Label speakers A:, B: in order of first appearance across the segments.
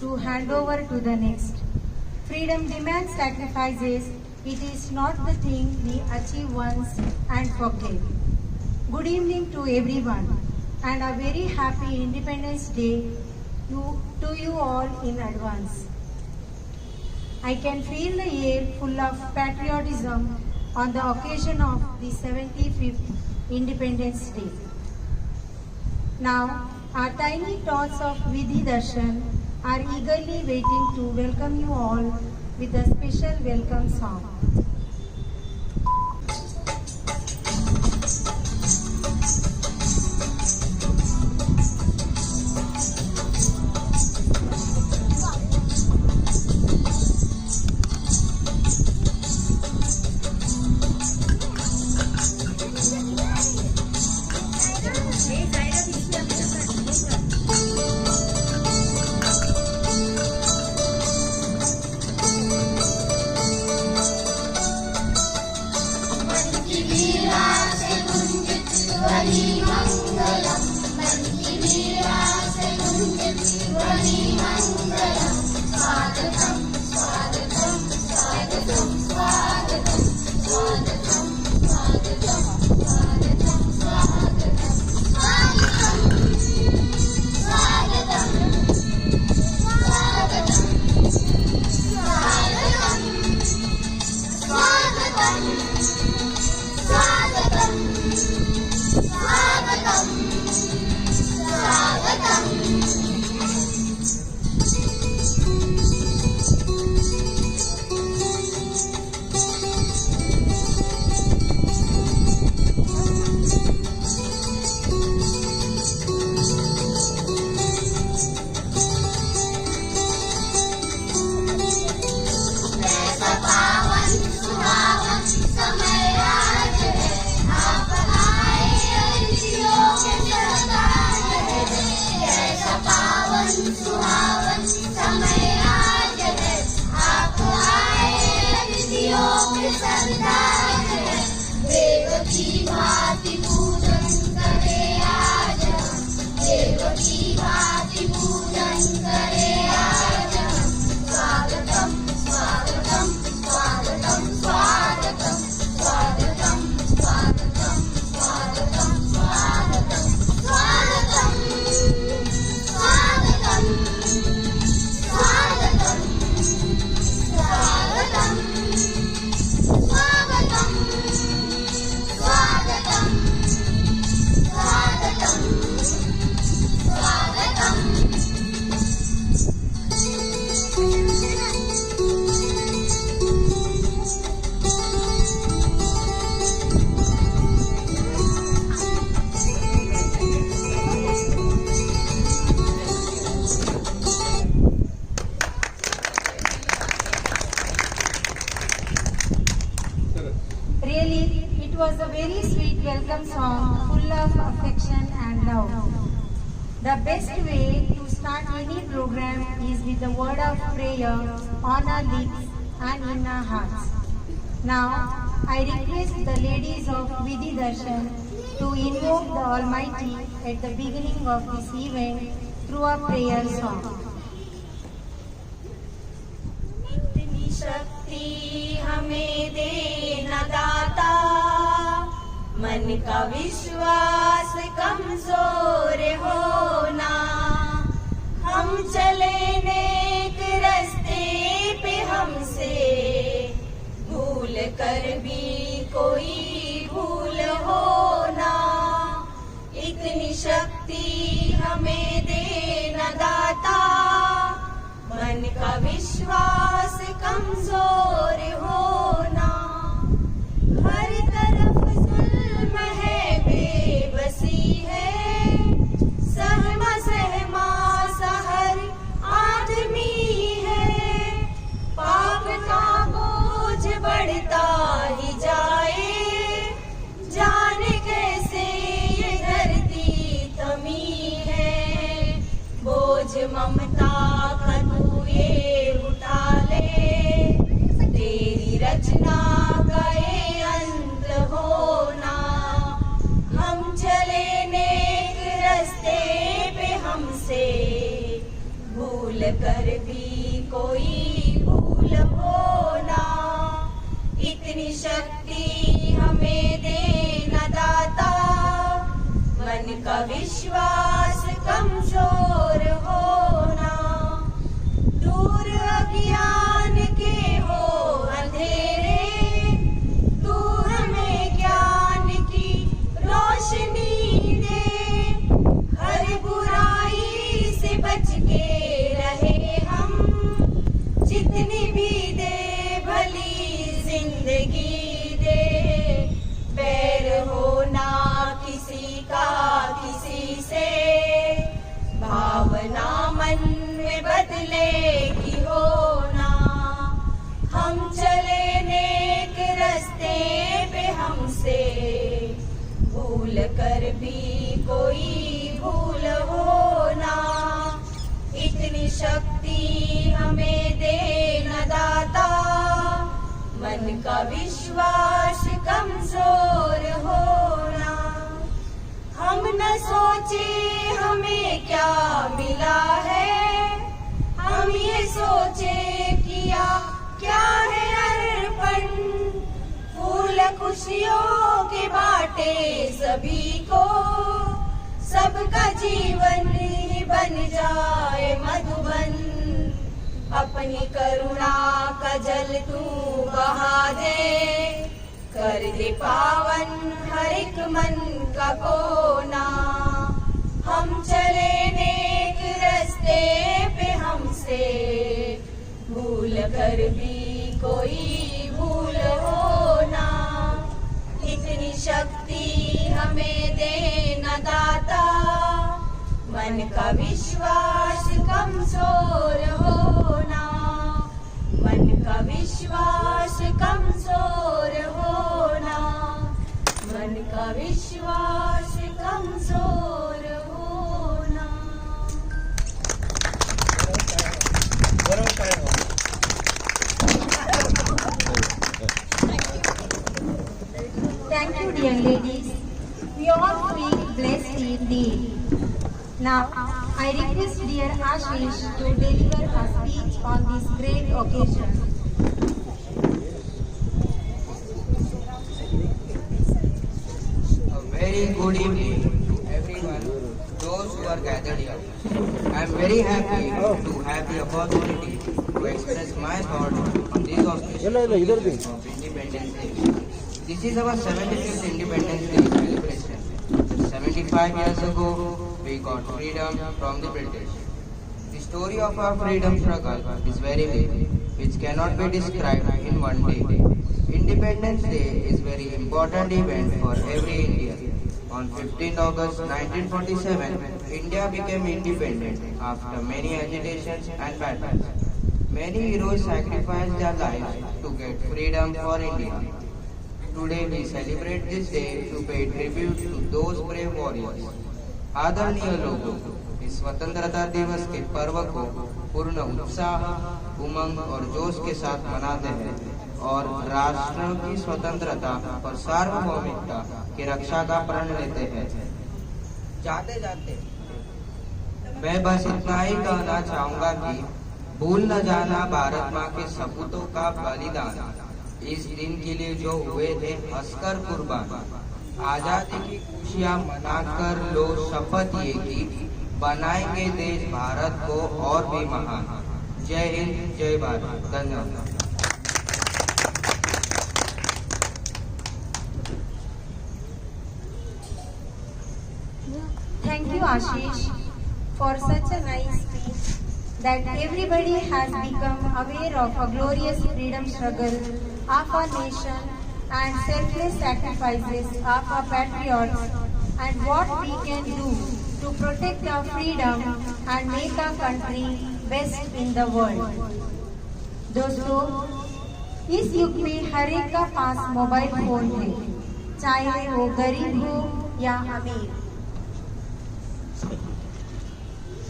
A: to hand over to the next. Freedom demands sacrifices. It is not the thing we achieve once and forget. Good evening to everyone and a very happy Independence Day to you all in advance. I can feel the air full of patriotism on the occasion of the 75th Independence Day. Now, our tiny tots of Vidhi Darshan are eagerly waiting to welcome you all with a special welcome song. Really, it was a very sweet welcome song full of affection and love. The best way to start any program is with the word of prayer on our lips and in our hearts. Now, I request the ladies of Vidhi Darshan to invoke the Almighty at the beginning of this event through a prayer song.
B: इतनी शक्ति हमें देना दाता, मन का विश्वास कमजोर होना, हम चले नेक रास्ते पे हमसे भूल कर भी कोई भूल होना, इतनी शक्ति हमें देना दाता, मन का विश्वास कमजोर होना, हर तरफ जुल्म है बेबसी है, सहमा सहमा सा हर आदमी है, पाप का बोझ बढ़ता ही जाए, जाने कैसे ये धरती थमी है, बोझ ममता का तू ये उठा ले, तेरी रचना का ये अंत होना, हम चले नेक रास्ते पे हमसे भूल कर भी कोई भूल हो ना, इतनी शक्ति हमें देना दाता, मन का विश्वास कमजोर होना, दूर अज्ञान के हो अंधेरे, तू हमें ज्ञान की रोशनी दे, हर बुराई से बच के रहे हम, जितनी भी दे भली जिंदगी दे, बैर होना किसी का किसी से, भावना मन में बदले की होना, हम चले नेक रास्ते पे हमसे, भूल कर भी कोई भूल होना, इतनी शक्ति हमें देना दाता, मन का विश्वास कमजोर होना, हम न सोचे हमें क्या मिला है, हम ये सोचे किया क्या है अर्पण, फूल खुशियों के बाटे सभी को, सबका जीवन ही बन जाए मधुबन, अपनी करुणा का जल तू बहा दे, कर दे पावन हर एक मन का कोना, हम चले नेक रास्ते पे हमसे, भूल कर भी कोई भूल होना, इतनी शक्ति हमें देना दाता, मन का विश्वास कमजोर होना, मन का विश्वास कमजोर होना, मन का विश्वास कमजोर होना।
A: Thank you, dear ladies. We all feel blessed indeed. Now, I request dear Ashish to deliver a speech on this great occasion.
C: A very good evening to everyone, those who are gathered here. I am very happy to have the opportunity to express my thoughts on this auspicious occasion of Independence Day. This is our 75th Independence Day celebration. 75 years ago, we got freedom from the British. The story of our freedom struggle is very big, which cannot be described in one day. Independence Day is a very important event for every Indian. On 15 August 1947, India became independent after many agitations and battles. Many heroes sacrificed their lives to get freedom for India. Today we celebrate this day to pay tribute to those brave warriors. आदरणीय लोगों, इस स्वतंत्रता दिवस के पर्व को पूर्ण उत्साह, उमंग और जोश के साथ मनाते हैं और राष्ट्र की स्वतंत्रता और सार्वभौमिकता की रक्षा का प्रण लेते हैं। जाते जाते मैं बस इतना ही कहना चाहूँगा कि भूल न जाना भारत माँ के सपूतों का बलिदान। इस दिन के लिए जो हुए थे हंसकर कुर्बान। आजादी की खुशियाँ मनाकर लो शपथ ये की, बनाएंगे देश भारत को और भी महान। जय हिंद, जय भारत। धन्यवाद।
A: Thank you, Ashish, for such a nice speech that everybody has become aware of a glorious freedom struggle of our nation and selfless sacrifices of our patriots and what we can do to protect our freedom and make our country best in the world. दोस्तों, इस युग में हर एक का पास mobile phone है, चाहे वो गरीब हो या अमीर।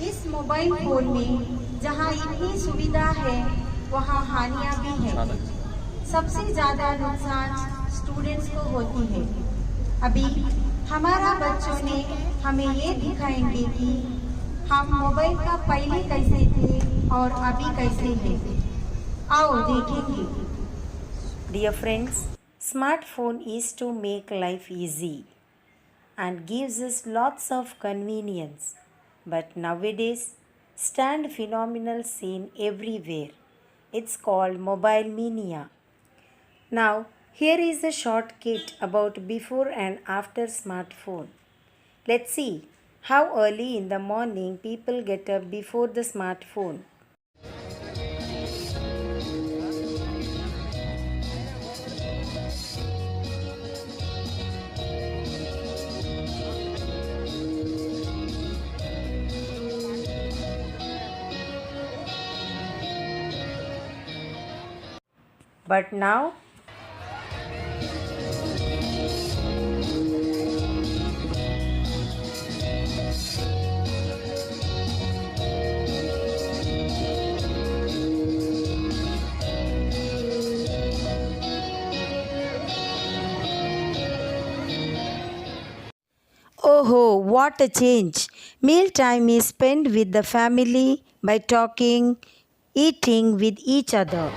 A: इस मोबाइल फोन में जहाँ इतनी सुविधा है, वहाँ हानियाँ भी हैं। सबसे ज्यादा नुकसान स्टूडेंट्स को होती है। अभी हमारा बच्चों ने हमें ये दिखाएंगे कि हम मोबाइल का पहले कैसे थे और अभी कैसे हैं? आओ देखेंगे।
D: Dear friends, smartphone is to make life easy and gives us lots of convenience. But nowadays, stand phenomenal seen everywhere. It's called mobile mania. Now, here is a short kit about before and after smartphone. Let's see how early in the morning people get up before the smartphone. But now, oh, what a change! Meal time is spent with the family by talking, eating with each other.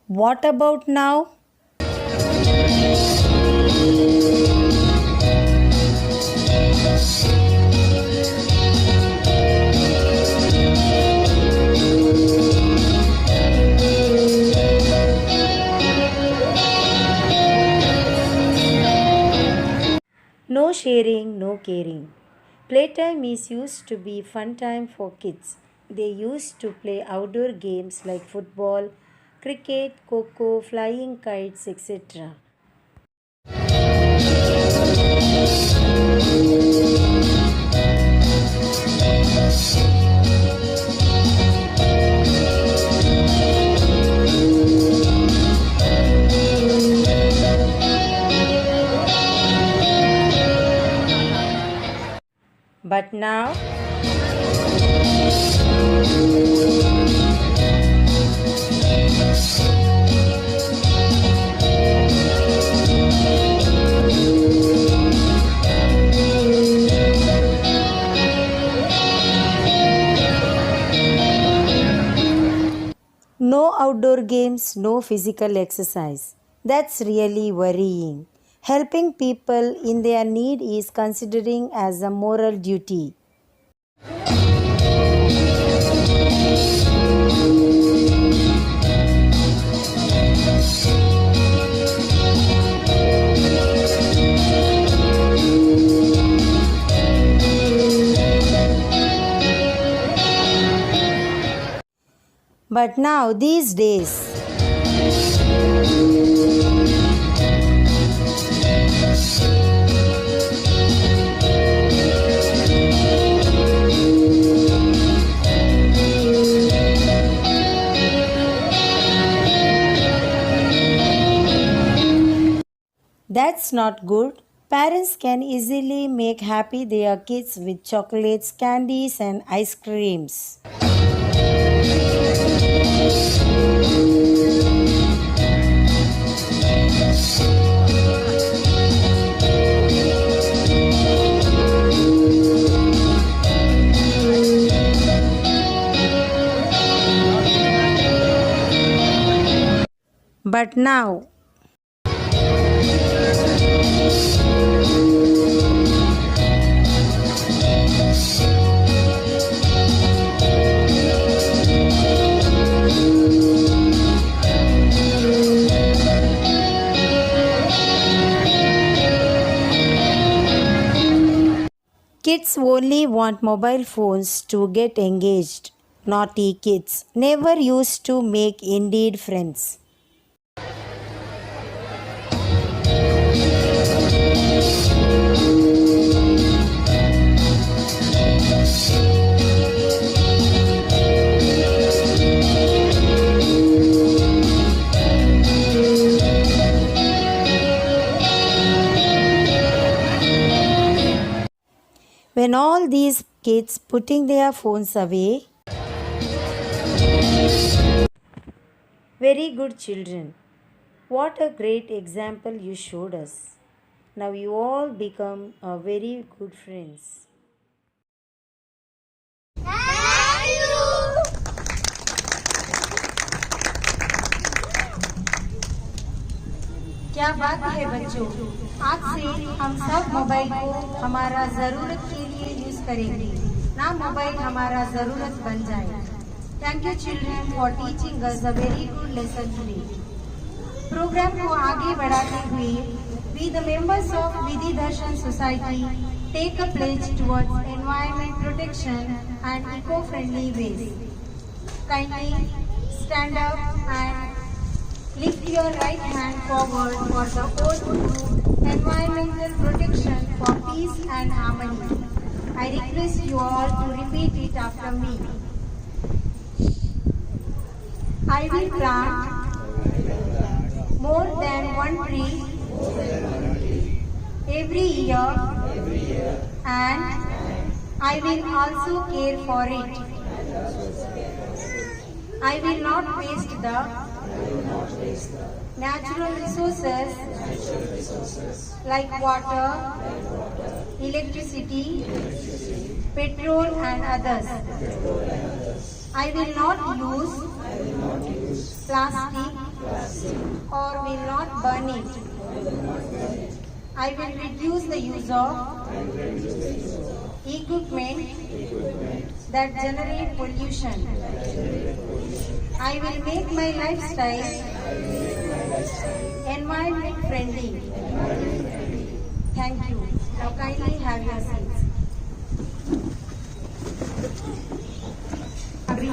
D: What about now? No sharing, no caring. Playtime is used to be fun time for kids. They used to play outdoor games like football, cricket, coco, flying kites, etc. But now, no outdoor games, no physical exercise. That's really worrying. Helping people in their need is considering as a moral duty. But now, these days, that's not good. Parents can easily make happy their kids with chocolates, candies, and ice creams. But now, kids only want mobile phones to get engaged. Naughty kids never used to make indeed friends. when all these kids putting their phones away. Very good children. What a great example you showed us. Now you all become a very good friends.
A: क्या बात है बच्चों, आज से हम सब mobile को हमारा ज़रूरत के लिए यूज़ करेंगे, ना मोबाइल हमारा ज़रूरत बन जाए। Thank you children for teaching us a very good lesson today. Programme को आगे बढ़ाते हुए we the members of Vidhi Darshan society take a pledge towards environment protection and eco friendly ways. Kindly stand up and lift your right hand forward for the oath to environmental protection for peace and harmony. I request you all to repeat it after me. I will plant more than one tree every year and I will also care for it. I will not waste the natural resources like water, electricity, petrol and others. I will not use plastic or will not burn it. I will reduce the use of equipment that generate pollution. I will make my lifestyle environment friendly. Thank you. Now kindly have your seats. अभी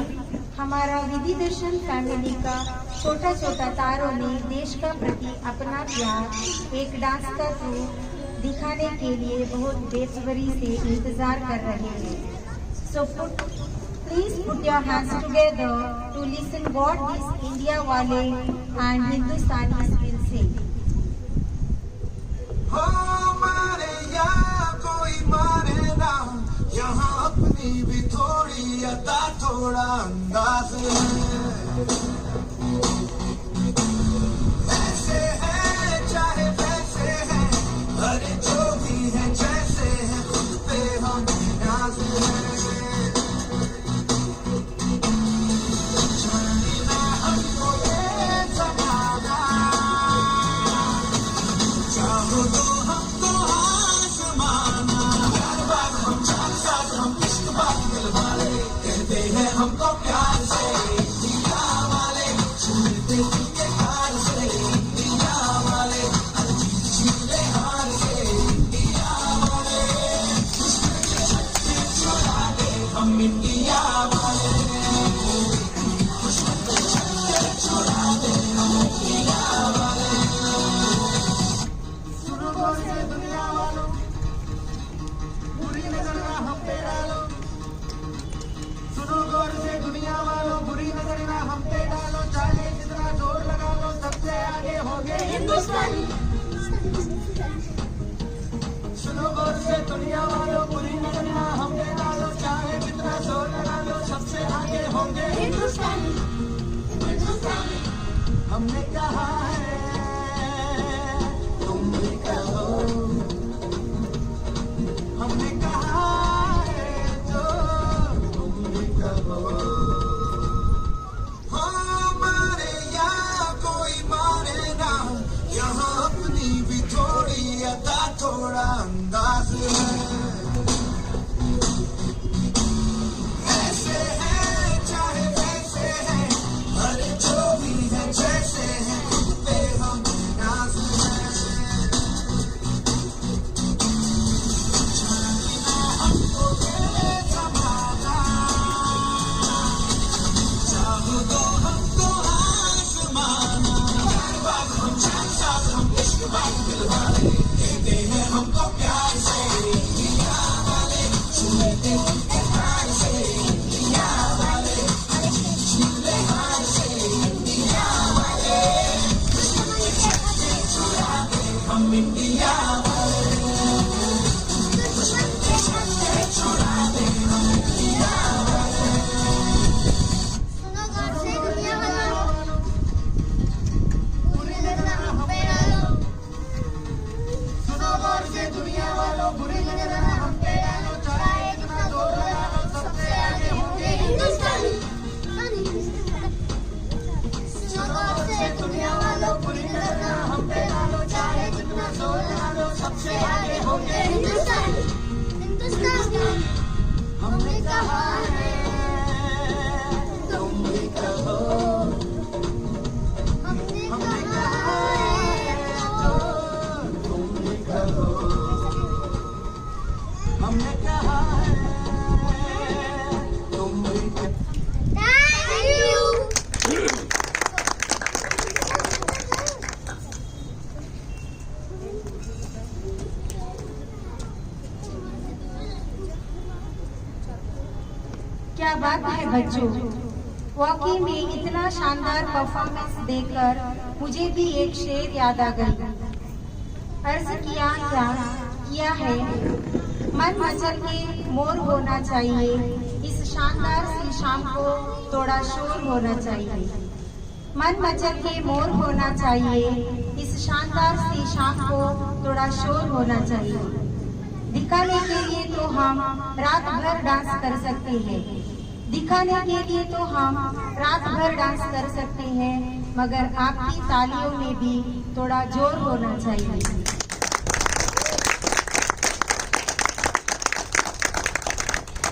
A: हमारा विधि दर्शन family का छोटा छोटा तारों ने देश का प्रति अपना प्यार एक डांस का थ्रू दिखाने के लिए बहुत बेसब्री से इंतजार कर रहे हैं। So please put your hands together to listen what these India wale and Hindustanis will say.
E: मारे या कोई मारे ना, यहाँ अपनी भी थोड़ी अदा थोड़ा अंदाज ऐसे है चाहे वैसे है, अरे जो भी है जैसे है खुद पे हम नाज है। जानना हमको ये जमाना, चाहो तो हमको आसमाना, हर बात हम चार साथ हम इश्क बात दिल वाले कहते हैं हमको प्यार से दिया वाले, छूते के हार से दिया वाले, हर चीज छूले हार से दिया वाले, छुड़ा दे हम इंडिया वाले, छुड़ा दे हम इंडिया वाले। सुनो गौर से दुनिया वालों, बुरी नजर ना हम पे डालो, सुनो गौर से दुनिया वालों, बुरी नजर ना हम पे डालो, चाहे जितना जोर लगा लो सबसे आगे होंगे हिंदुस्तानी। सुनो गौर से दुनिया वालों, बुरी नजर ना हम पे डालो, चाहे जितना जोर लगा लो सबसे आगे होंगे हिंदुस्तानी। हमने कहा है तुम भी कहो, हमने कहा है जो तुम भी कहो। हाँ मारे या कोई मारे ना, यहाँ अपनी भी थोड़ी अदा थोड़ा अंदाज है। ऐसे है चाहे वैसे है, अरे जो भी है जैसे है खुद पे हम नाज है। जानना हमने कहा है तुम भी
A: क्या बात है बच्चों, वाकई में इतना शानदार परफॉर्मेंस देखकर मुझे भी एक शेर याद आ गई। अर्ज किया है, मन मचल के मोर होना चाहिए, इस शानदार सी शाम को थोड़ा शोर होना चाहिए। मन मचल के मोर होना चाहिए, इस शानदार सी शाम को थोड़ा शोर होना चाहिए। दिखाने के लिए तो हम रात भर डांस कर सकते हैं, दिखाने के लिए तो हम रात भर डांस कर सकते हैं, मगर आपकी तालियों में भी थोड़ा जोर होना चाहिए।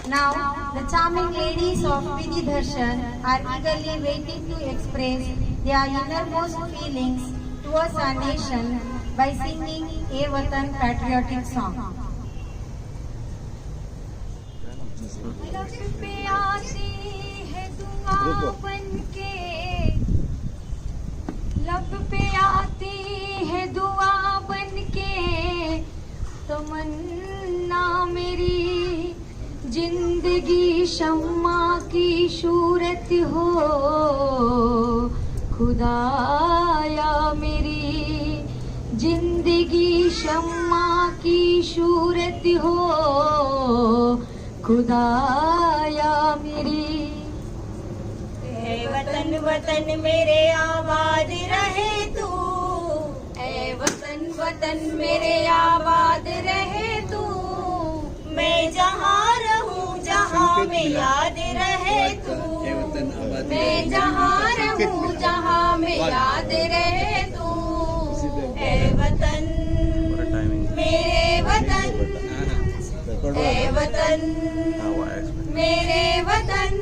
A: Now, the charming ladies of Vidhi Darshan are eagerly waiting to express their innermost feelings towards our nation by singing a Watan patriotic song.
B: लब पे आती है दुआ बनके, लब पे आती है दुआ बनके, तमन्ना मेरी जिंदगी शम्मा की सूरत हो, खुदाया मेरी जिंदगी शम्मा की सूरत हो, खुदाया मेरी।
F: ऐ वतन वतन मेरे आबाद रहे तू,
B: ऐ वतन वतन मेरे आबाद रहे तू,
F: मैं जहाँ रहूँ जहाँ में याद रहे तू,
B: मैं जहाँ रहूँ जहाँ में याद रहे तू।
F: ऐ वतन मेरे वतन, ऐ वतन मेरे वतन,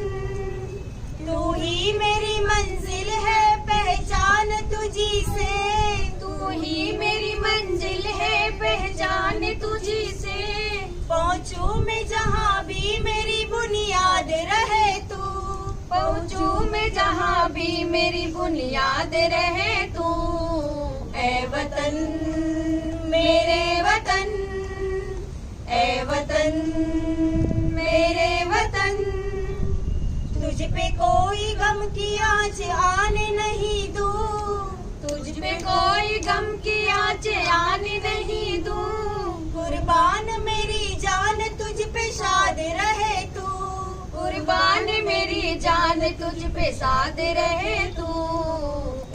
F: तू ही मेरी मंजिल है पहचान तुझी से,
B: तू ही मेरी मंजिल है पहचान तुझी से,
F: पहुँचूं मैं जहाँ भी मेरी बुनियाद रहे तू,
B: पहुँचूं मैं जहाँ भी मेरी बुनियाद रहे तू।
F: ऐ वतन मेरे वतन, ऐ वतन मेरे वतन, तुझ पे कोई गम की आँच आने नहीं दूँ,
B: तुझ पे कोई गम की आँच आने नहीं दूँ,
F: कुर्बान मेरी जान तुझ पे शाद रहे तू,
B: कुर्बान मेरी जान तुझ पे साथ रहे तू।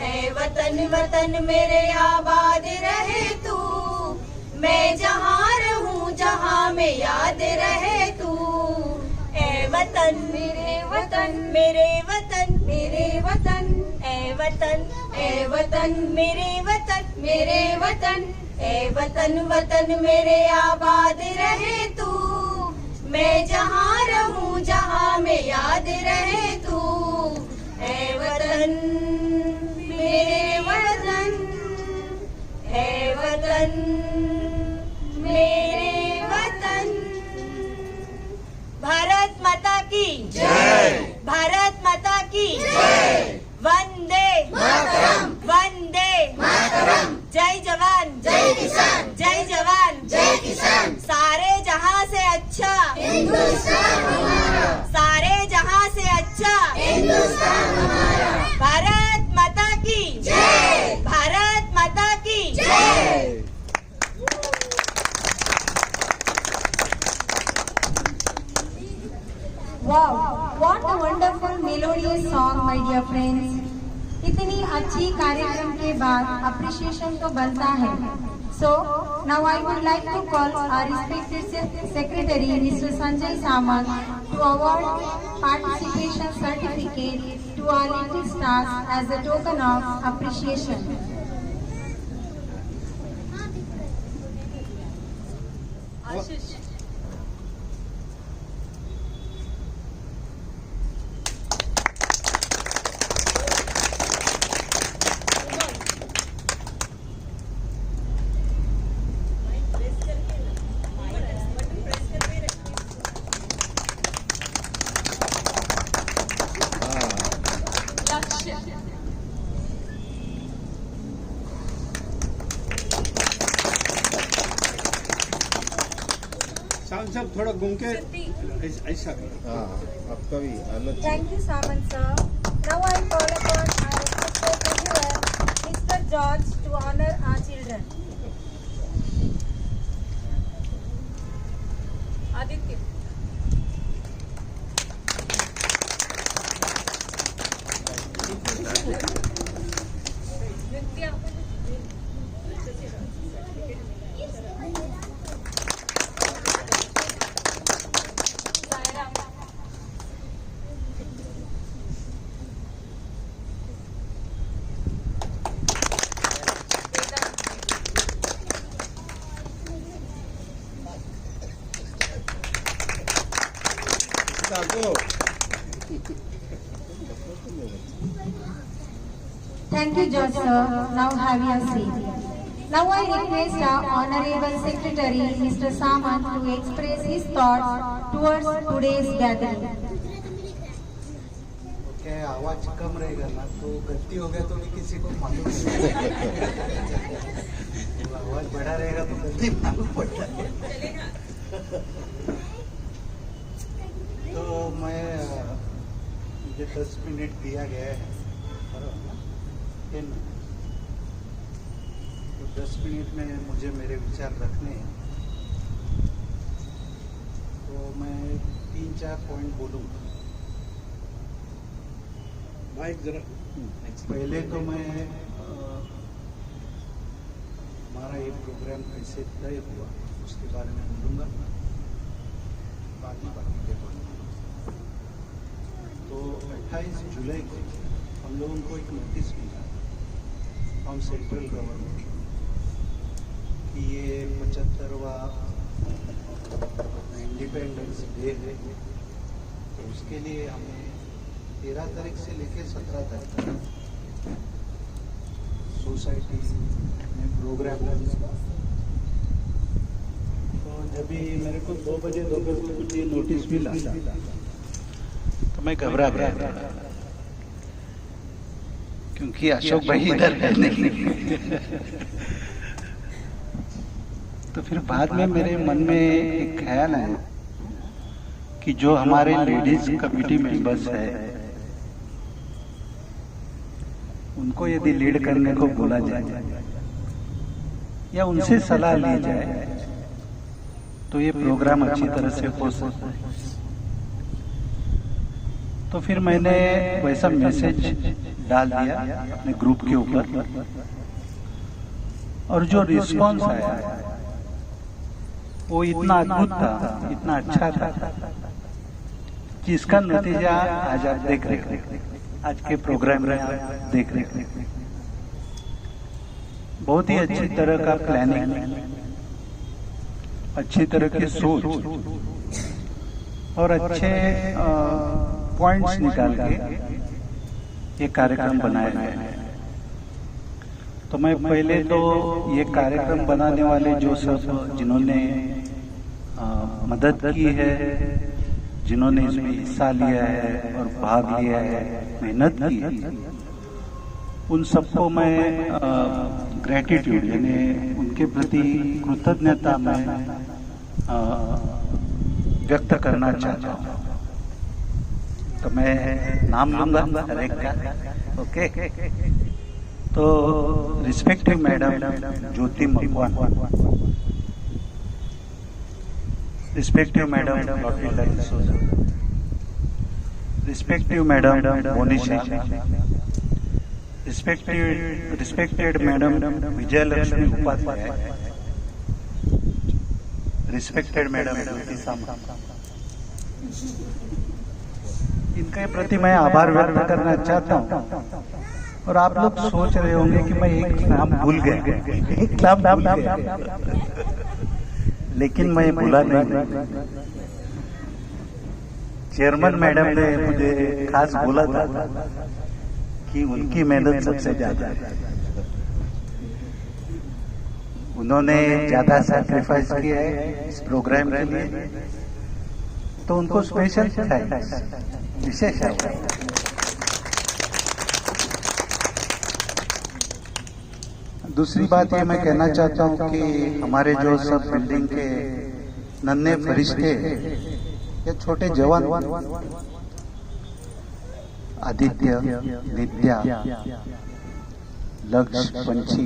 F: ऐ वतन वतन मेरे आबाद रहे तू, मैं जहाँ रहूँ जहाँ में याद रहे तू। ऐ वतन
B: मेरे वतन,
F: मेरे वतन,
B: मेरे वतन,
F: ऐ वतन,
B: ऐ वतन,
F: मेरे वतन,
B: मेरे वतन,
F: ऐ वतन वतन मेरे आबाद रहे तू, मैं जहाँ रहूँ जहाँ में याद रहे तू। ऐ वतन मेरे वतन, ऐ वतन मेरे वतन। भारत माता की जय, भारत माता की जय, वंदे मातरम, वंदे मातरम, जय जवान जय किसान, जय जवान जय किसान। सारे जहां से अच्छा हिंदुस्तान हमारा, सारे जहां से अच्छा हिंदुस्तान हमारा। भारत माता की जय, भारत माता की जय।
A: Wow, what a wonderful melodious song, my dear friends. इतनी अच्छी कार्यक्रम के बाद अप्रिशिएशन तो बनता है. So now I would like to call our respected secretary, Mr. Sanjay Samant, to award participation certificate to our little stars as a token of appreciation.
G: थोड़ा घूम के ऐसा
H: हाँ आपका भी आनंद
A: Thank you, Samant sir. Now I call upon our respected reviewer, Mr. George, to honor our children.
F: Aditya
A: Thank you, George sir. Now have your seat. Now I request our Honorable Secretary, Mr. Samant, to express his thoughts towards today's gathering.
G: क्या आवाज कम रहेगा ना तो गलती हो गया तो भी किसी को मालूम नहीं आवाज बढ़ा रहेगा तो गलती मालूम पड़ता है। तो मैं मुझे 10 मिनट दिया गया है तो 10 मिनट में मुझे मेरे विचार रखने हैं तो मैं 3-4 पॉइंट बोलूँगा। माइक जरा पहले तो मैं हमारा ये प्रोग्राम कैसे तय हुआ उसके बारे में बोलूँगा, बाकी के बोलूँगा। तो 28 जुलाई को हम लोगों को एक नोटिस मिला फ्रॉम सेंट्रल गवर्नमेंट कि ये 75वां इंडिपेंडेंस डे है, तो उसके लिए हमें 13 तारीख से लेकर 17 तारीख तक सोसाइटी में प्रोग्राम लगा। तो जब भी मेरे को 2 बजे दोपहर को कुछ ये नोटिस मिला तो मैं घबरा गया क्योंकि अशोक भाई इधर है नहीं। तो फिर बाद में मेरे मन में एक ख्याल है कि जो हमारे लेडीज कमेटी मेंबर्स है उनको यदि लीड करने को बोला जाए या उनसे सलाह ली जाए तो ये प्रोग्राम अच्छी तरह से हो सकता है। तो फिर मैंने वैसा मैसेज डाल दिया अपने ग्रुप के ऊपर और जो रिस्पांस आया वो इतना अद्भुत था, इतना अच्छा था कि इसका नतीजा आज आप देख रहे हैं, आज के प्रोग्राम में आप देख रहे हैं। बहुत ही अच्छी तरह का प्लानिंग, अच्छी तरह की सोच और अच्छे पॉइंट्स निकाल के ये कार्यक्रम बनाया गया है। तो मैं पहले तो ये कार्यक्रम बनाने वाले जो सब जिन्होंने मदद की है, जिन्होंने इसमें हिस्सा लिया है और भाग लिया है, मेहनत की है, उन सबको मैं ग्रेटिट्यूड यानी उनके प्रति कृतज्ञता मैं व्यक्त करना चाहता हूँ। तो मैं नाम लूंगा हर एक का, ओके। तो respective madam Jyoti Makwan, respective madam लॉटरीला D'Souza, respective madam Monisha, respected madam Vijayalakshmi Upadhyay, respected madam Jyoti Sama. इनके प्रति मैं आभार व्यक्त करना चाहता हूँ। और आप लोग सोच रहे होंगे कि मैं एक नाम भूल गया, एक नाम भूल गया, लेकिन मैं भूला नहीं। चेयरमैन मैडम ने मुझे खास बोला था कि उनकी मेहनत सबसे ज्यादा है, उन्होंने ज्यादा सैक्रिफाइस किया है इस प्रोग्राम के लिए, तो उनको स्पेशल थैंक्स, विशेष है। दूसरी बात ये मैं कहना चाहता हूँ कि हमारे जो सब बिल्डिंग के नन्हे फरिश्ते या छोटे जवान, आदित्य, नित्या, लक्ष्य, पंछी,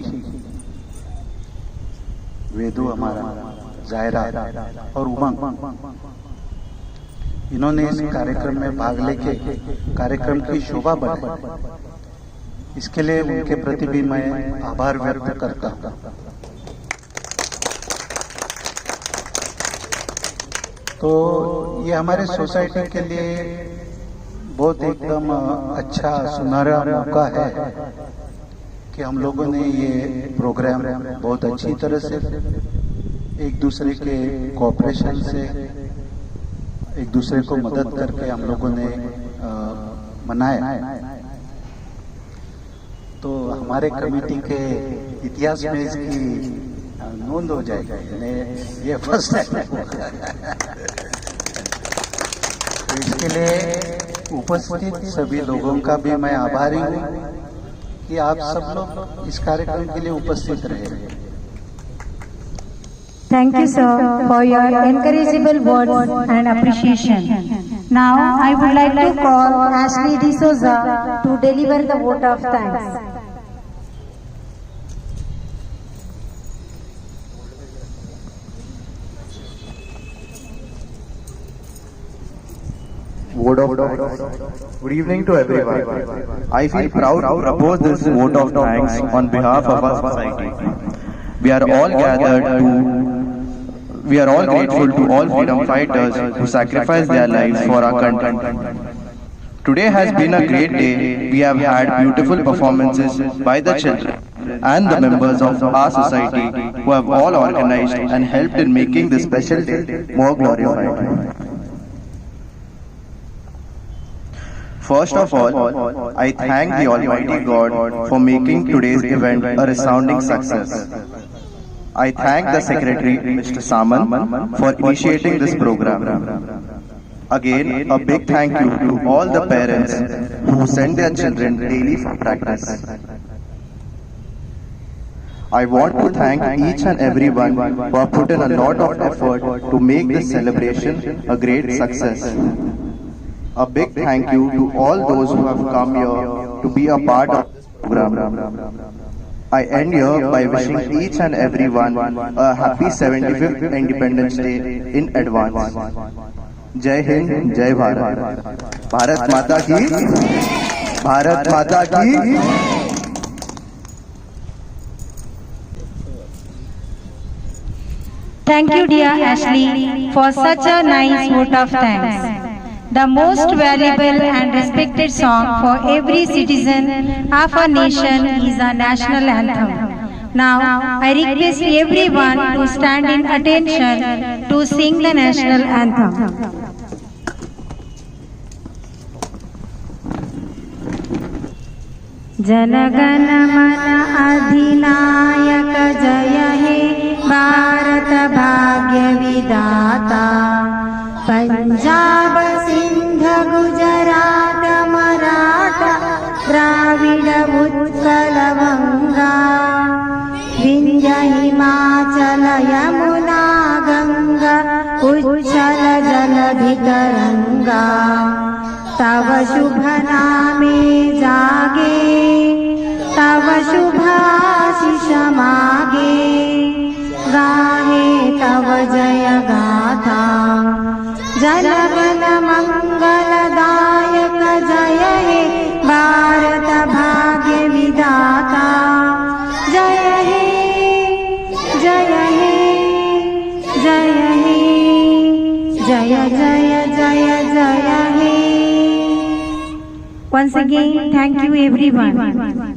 G: वेदू हमारा, जायरा और उमंग, इन्होंने इस कार्यक्रम में भाग लेके कार्यक्रम की शोभा बढ़ाई। इसके लिए उनके प्रति भी मैं आभार व्यक्त करता हूँ। तो ये हमारे सोसाइटी के लिए बहुत एकदम अच्छा सुनहरा मौका है कि हम लोगों ने ये प्रोग्राम बहुत अच्छी तरह से एक दूसरे के कोऑपरेशन से एक दूसरे को मदद करके हम लोगों ने मनाया। तो हमारे कमेटी के इतिहास में इसकी नोंद हो जाएगी। ये फर्स्ट है। तो इसके लिए उपस्थित सभी लोगों का भी मैं आभारी हूँ कि आप सब लोग इस कार्यक्रम के लिए उपस्थित रहे।
A: Thank you, sir, for your encourageable words and appreciation. Now, I would like to call Ashley D'Souza to deliver the vote of thanks.
I: Vote of thanks. Good evening to everyone. I feel proud to propose this vote of thanks on behalf of our society. We are all grateful to all freedom fighters who sacrificed their lives for our country. Today has been a great day. We have had beautiful performances by the children and the members of our society who have all organized and helped in making this special day more glorified. First of all, I thank the Almighty God for making today's event a resounding success. I thank the Secretary, Mr. Saman, for initiating this program. Again, a big thank you to all the parents who send their children daily for practice. I want to thank each and everyone who have put in a lot of effort to make this celebration a great success. A big thank you to all those who have come here to be a part of this program. I end here by wishing each and everyone a happy 75th Independence Day in advance. Jai Hind, Jai Bharat. Bharat Mata ki, Bharat Mata ki.
A: Thank you, dear Ashley, for such a nice vote of thanks. The most valuable and respected song for every citizen of a nation is a national anthem. Now, I request everyone to stand in attention to sing the national anthem. जनगण मन अधिनायक जय हे भारत भाग्य विधाता पंजाब सिंध गुजरात मराठा द्राविड उत्कल गंगा विंध्य हिमाचल यमुना गंगा उच्छल जलधि तरंगा तव शुभ नामे जागे तव शुभाशिष मागे गाहे तव जय गाथा जनगण मंगलदायक जय हे भारत भाग्य विधाता जय हे जय हे जय हे जय जय जय जय हे. Once again, thank you everyone.